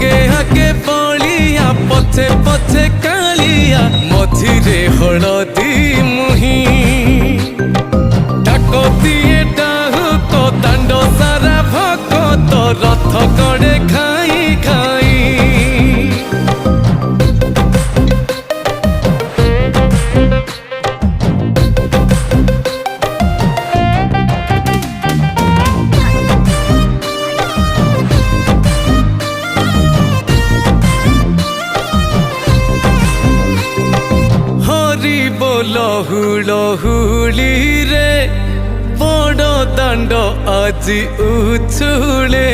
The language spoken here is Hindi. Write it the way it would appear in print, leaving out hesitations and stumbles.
आगे आगे बलिया पछे पछे कालिया मझिरे हलदी मुही डाकतिए डाहुक दांड सारा भगत रथ गड़े खाई खाई लहुली रे बड़ दांड आज उछुले।